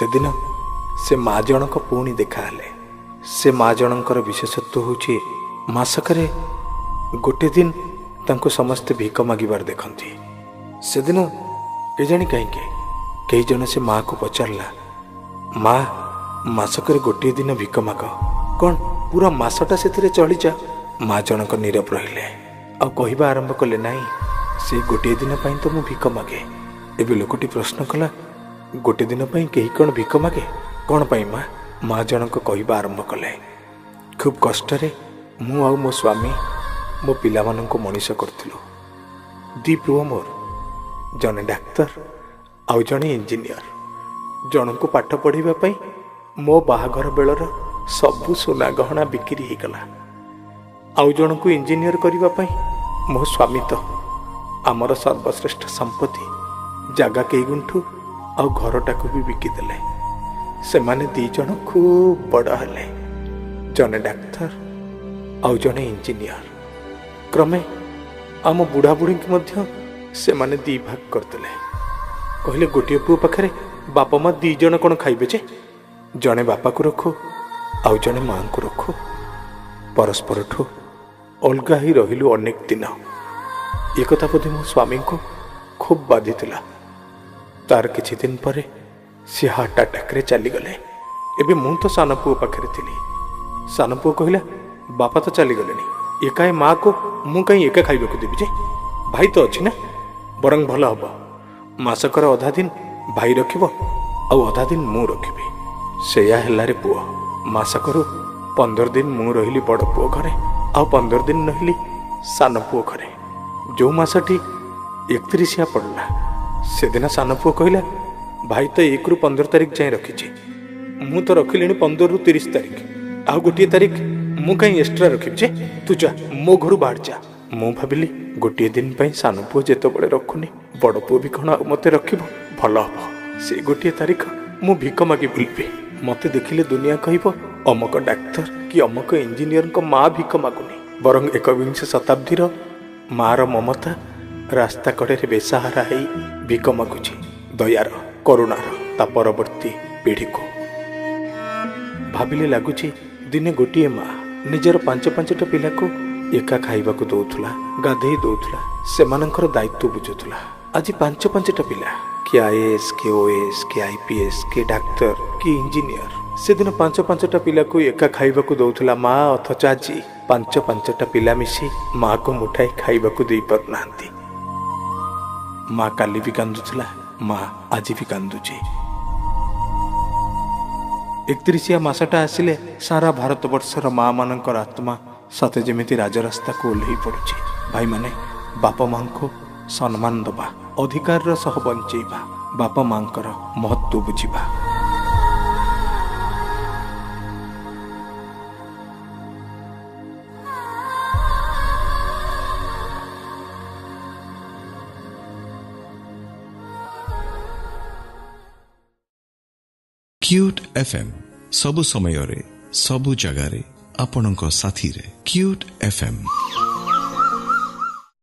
सेदिन से माँ जनक पुणी देखाले। से माँ जनकर विशेषत्व होची मासकरे गोटे दिन तांको समस्ते भिक मागिबार देखती। सेदिन केजाणी कहीं जन से माँ को पचारला, माँ मासकरे गोटे दिन भिक माग, कौन पूरा मासटा से चली जा। माँ जनक नीरव रहिले आ कहवा आरंभ कले, नाई से गोटे दिन पाई तो मु भिक मागे। एबे लोकटी प्रश्न कला, गोटे दिन पाई कहीं कौन भिक मागे, कौन पाई माँ? माँ जनक कहवा आरंभ कले, खूब कष्टरे मु आउ मो स्वामी मो पिला माननको मनीष करथिलु। दी पुओ मोर, जने डाक्तर आउ जने इंजीनियर। जनको पाठ पढ़ाइबा पई मो बाहाघर बेलर सबु सोना गहना बिक्री हो गला। आउ जनको इंजीनियर करबा पई मो स्वामी तो आमर सर्वश्रेष्ठ संपत्ति जागा कई गुंठु आउ घरटाକୁ भी बिकिदेले। सेमाने दी जन खूब बड़ हेले, जने डाक्तर आउ जने इंजीनियर। क्रमे आम बुढ़ा बुढ़ी की मध्य सेमाने दी भाग करदेले। कहले गोटे पुओ पाखरे बापा माँ दी जन कौन खाइबे जे, जने बापा को रखो आउ जने माँ को रखो। परस्पर ठू अलगा ही रहिलु अनेक दिन। एक बोधे मो स्वामी को खूब बाधि थिला। तार किछि दिन परे सी हार्ट अटैक रे चली गले। एबे मु तो सान पुओ पाखरे थिली। सान पुओ कहला, बापा तो चली गलेनी, एकाए माँ को मु कहीं एका खाइबाकू देबी जे? भाई तो अछि ना, बरंग भल हब मासकर अधा दिन भाई रखिब आउ अधा दिन मु रखिबी। सेया हेला रे पुओ। मासकरू 15 दिन मु रहिली बड़ पुओ घरे आउ 15 दिन रहिली सान पुओ घरे। जो मासटी 31 पड़ला से दिन सान पुओ कहला, भाई तो 1 रु 15 तारिख जाए रखी, मु तो रखिली 15 रु 30 तारिख, आउ गोटे तारिख मु कहीं एक्स्ट्रा रखी जे? तू जा मो घर बाहर जा। मु भाविली गोटे दिन पाई सान पुओ जेत बड़े रखुनी, बड़ पुओ भी कौन मते रखिब, भल हम से गोटे तारिख मु भिक मागी बुलबी। मते देखिले दुनिया कहब अमक डाक्तर कि अमक इंजीनियर को माँ भिक मागुनी, बरंग 21 शताब्दीर मार ममता रास्ता कड़े बेसहारा है भिक मागुची दयार करुणार ता परवर्ती पीढ़ी को। भाविले लगुची दिने गोटे माँ निजर 5-5टा पिला को एका खाइबा को दौथुला, गाधेई दौथुला, सेमानंकर दायित्व बुझुथुला। आज 5-5टा पिला, कि आईएएस के ओएस के आईपीएस के डाक्तर कि इंजीनियर। से दिन 5-5टा पिला को एका खाइबा को दौथुला माँ, अथच आज 5-5टा पिला मिसी माँ को मुठाई खाइबा को दे पार नांती। माँ काली भी कांदुथुला, माँ आज भी कांदुची। 31 मासटा आसिले सारा भारत वर्षर माँ मानकर आत्मा सते जेमिति राजरास्ता को ओल्लई पड़ुची। भाई माने बापा माँ को सम्मान दबा, अधिकार सह बंचेबा, बापा माँ महत्व बुझिबा। क्यूट एफएम सबु समय रे सबु जगह रे आपणक साथी रे। Cute FM.